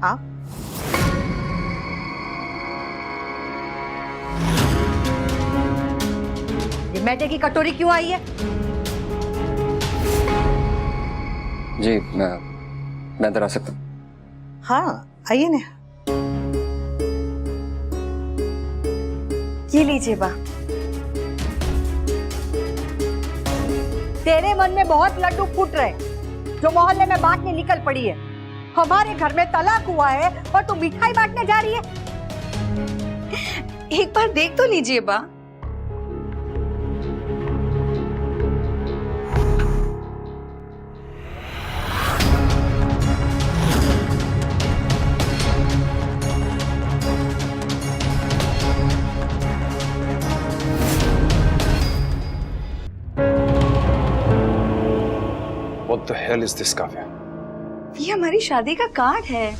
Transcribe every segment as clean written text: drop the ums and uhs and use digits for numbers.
हाँ, ये मैदे की कटोरी क्यों आई है? जी मैं अंदर आ सकता हूँ? हाँ आइए ना। ये लीजिए बा। तेरे मन में बहुत लड्डू फूट रहे, जो मोहल्ले में बांटने निकल पड़ी है। हमारे घर में तलाक हुआ है और तू मिठाई बांटने जा रही है। एक बार देख तो लीजिए बा। What the hell is this, Kavya? ये हमारी शादी का कार्ड है।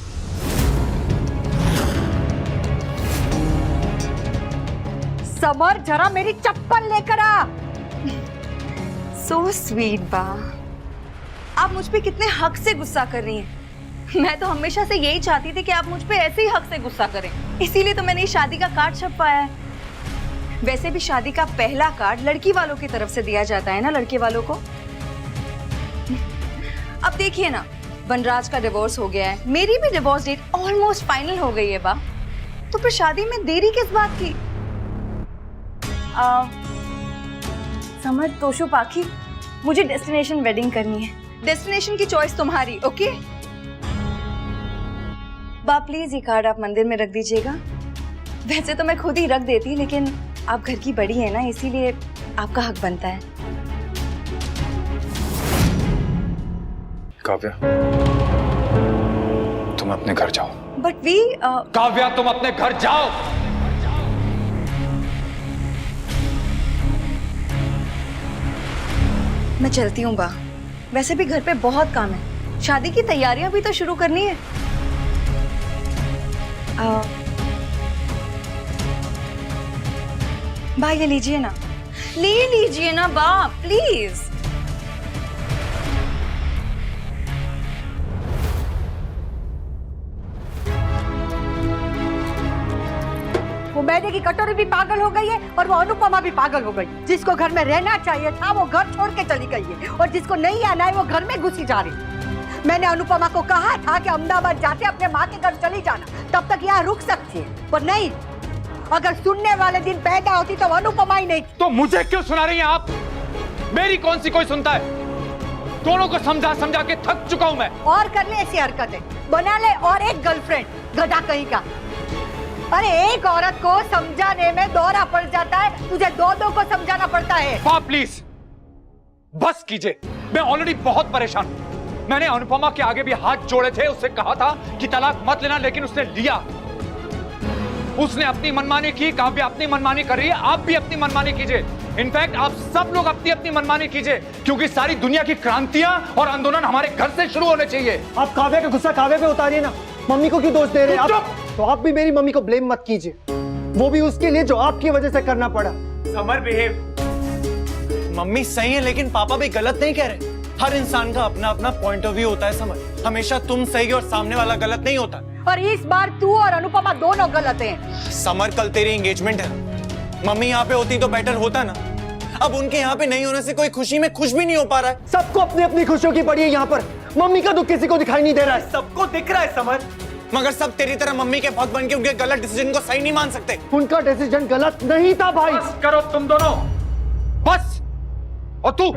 समर, जरा मेरी चप्पल लेकर आ। So sweet बा। आप मुझ पे कितने हक से गुस्सा कर रही हैं। मैं तो हमेशा से यही चाहती थी कि आप मुझ पे ऐसे ही हक से गुस्सा करें। इसीलिए तो मैंने ये शादी का कार्ड छपवाया है। वैसे भी शादी का पहला कार्ड लड़की वालों की तरफ से दिया जाता है ना, लड़के वालों को। अब देखिए ना, वनराज का डिवोर्स हो गया है, मेरी भी डिवोर्स डेट ऑलमोस्ट फाइनल हो गई है बा। तो फिर शादी में देरी किस बात की? समझ तोशो पाखी, मुझे डेस्टिनेशन वेडिंग करनी है। डेस्टिनेशन की चॉइस तुम्हारी, ओके? बा प्लीज ये कार्ड आप मंदिर में रख दीजिएगा। वैसे तो मैं खुद ही रख देती, लेकिन आप घर की बड़ी है ना, इसीलिए आपका हक बनता है। काव्या, तुम अपने घर जाओ। बट वी काव्या, तुम अपने घर जाओ। मैं चलती हूँ बा। वैसे भी घर पे बहुत काम है, शादी की तैयारियां भी तो शुरू करनी है। बा ये लीजिए ना, ले लीजिए ना बा प्लीज। वो मैदे की कटोरी भी पागल हो गई है और वो अनुपमा भी पागल हो गई। जिसको घर में रहना चाहिए था वो घर छोड़ के चली गई है, और जिसको नहीं आना है वो घर में घुसी जा रही है। मैंने अनुपमा को कहा था कि अहमदाबाद जाके अपने माँ के घर चली जाना, तब तक यहाँ रुक सकती है, पर नहीं। अगर सुनने वाले दिन पैदा होती तो अनुपमा ही नहीं। तो मुझे क्यों सुना रही हैं आप? मेरी कौन सी कोई सुनता है? दोनों को समझा समझा के थक चुका हूं मैं। और कर ले ऐसी हरकतें, बना ले और एक गर्लफ्रेंड, गधा कहीं का। अरे एक औरत को समझाने में दौरा पड़ जाता है, तुझे दो को समझाना पड़ता है। प्लीज बस कीजिए, मैं ऑलरेडी बहुत परेशान हूं। मैंने अनुपमा के आगे भी हाथ जोड़े थे, उससे कहा था कि तलाक मत लेना, लेकिन उसने लिया। उसने अपनी मनमानी की, काव्या अपनी मनमानी कर रही है, आप भी अपनी मनमानी कीजिए। इनफैक्ट आप सब लोग अपनी अपनी मनमानी कीजिए, क्योंकि सारी दुनिया की क्रांतियां और आंदोलन हमारे घर से शुरू होने चाहिए। आप काव्या का गुस्सा काव्या पे उतारिए ना, मम्मी को क्यों दोष दे रहे हैं आप? तो आप भी मेरी मम्मी को ब्लेम मत कीजिए, वो भी उसके लिए जो आपकी वजह से करना पड़ा। Summer behave. मम्मी सही है, लेकिन पापा भी गलत नहीं कह रहे। हर इंसान का अपना अपना पॉइंट ऑफ व्यू होता है समर। हमेशा तुम सही और सामने वाला गलत नहीं होता। और इस बार तू और अनुपमा दोनों गलत हैं। समर, कल तेरी एंगेजमेंट है, मम्मी यहाँ पे होती तो बेटर होता ना। अब उनके यहाँ पे नहीं होने से कोई खुशी में खुश भी नहीं हो पा रहा है। सबको अपनी अपनी खुशियों की पड़ी है यहाँ पर, मम्मी का दुख किसी को दिखाई नहीं दे रहा है। सबको दिख रहा है समर, मगर सब तेरी तरह मम्मी के भक्त बन के उनके गलत डिसीजन को सही नहीं मान सकते। उनका डिसीजन गलत नहीं था भाई। बस करो तुम दोनों, बस। और तू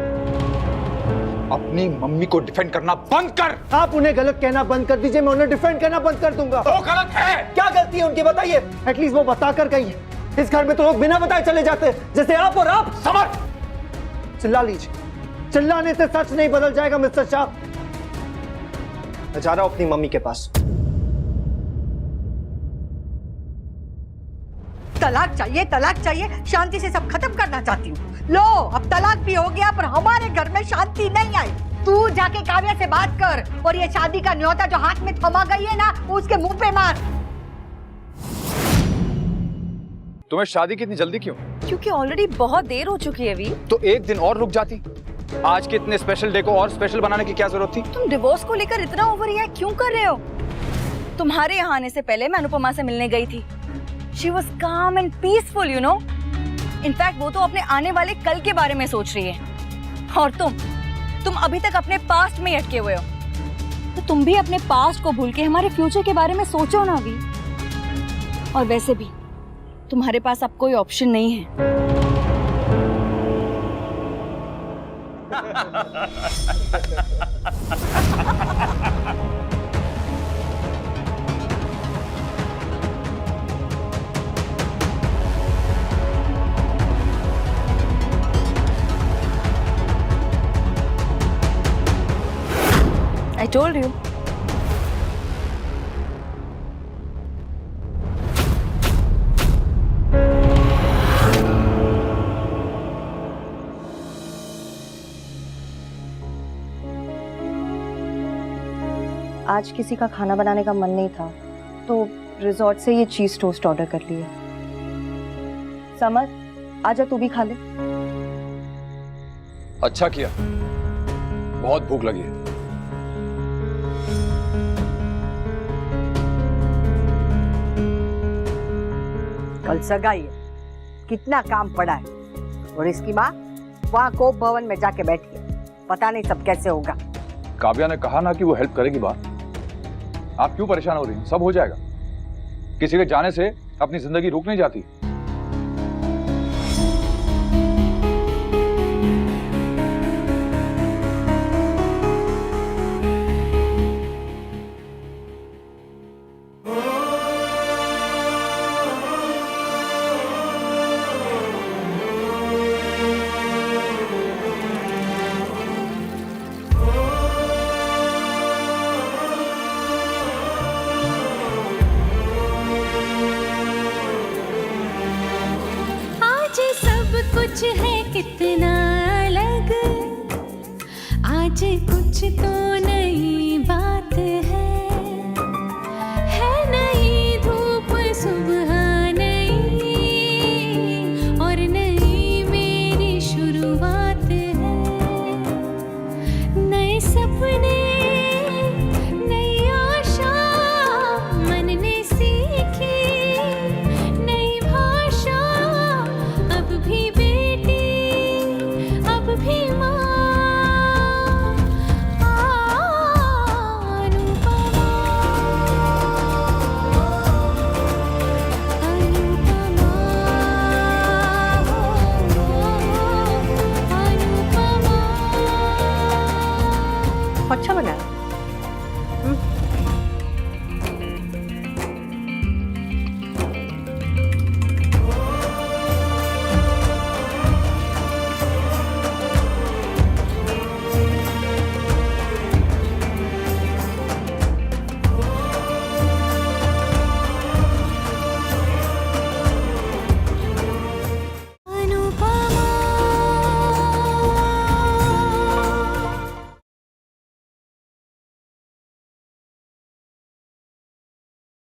अपनी मम्मी को डिफेंड करना बंद कर। आप उन्हें गलत कहना बंद कर दीजिए, मैं उन्हें डिफेंड करना बंद कर दूंगा। वो गलत है। क्या गलती है उनकी बताइए, एटलीस्ट वो बताकर गई है। इस घर में तो लोग बिना बताए चले जाते हैं, जैसे आप और आप। समर, चिल्ला लीजिए, चिल्लाने से सच नहीं बदल जाएगा मिस्टर शाह। मैं जा रहा हूं अपनी मम्मी के पास। तलाक चाहिए, शांति से सब खत्म करना चाहती हूँ। लो अब तलाक भी हो गया, पर हमारे घर में शांति नहीं आई। तू जाके काव्या से बात कर, और ये शादी का न्योता जो हाथ में थमा गई है ना, उसके मुंह पे मार। तुम्हें शादी की इतनी जल्दी क्यों? क्योंकि ऑलरेडी बहुत देर हो चुकी है अभी। तो एक दिन और रुक जाती। आज के इतने स्पेशल डे को और स्पेशल बनाने की क्या जरूरत थी? तुम डिवोर्स को लेकर इतना ओवर रिएक्ट क्यों कर रहे हो? तुम्हारे यहाँ आने से पहले मैं अनुपमा से मिलने गई थी। She was calm and peaceful, you know. In fact वो तो अपने आने वाले कल के बारे में सोच रही है। और तुम अभी तक अपने पास्ट में ही अटके हुए हो। तो तुम भी अपने पास्ट को भूल के हमारे फ्यूचर के बारे में सोचो ना अभी। और वैसे भी तुम्हारे पास अब कोई ऑप्शन नहीं है। I told you. आज किसी का खाना बनाने का मन नहीं था तो रिजॉर्ट से ये चीज टोस्ट ऑर्डर कर लिया। समर, आजा तू भी खा ले। अच्छा किया, बहुत भूख लगी है। कल सगाई है, कितना काम पड़ा है। और इसकी माँ वहाँ कोप भवन में जाके बैठी है, पता नहीं सब कैसे होगा। काव्या ने कहा ना कि वो हेल्प करेगी। बात आप क्यों परेशान हो रही हैं? सब हो जाएगा। किसी के जाने से अपनी जिंदगी रुक नहीं जाती। कुछ है कितना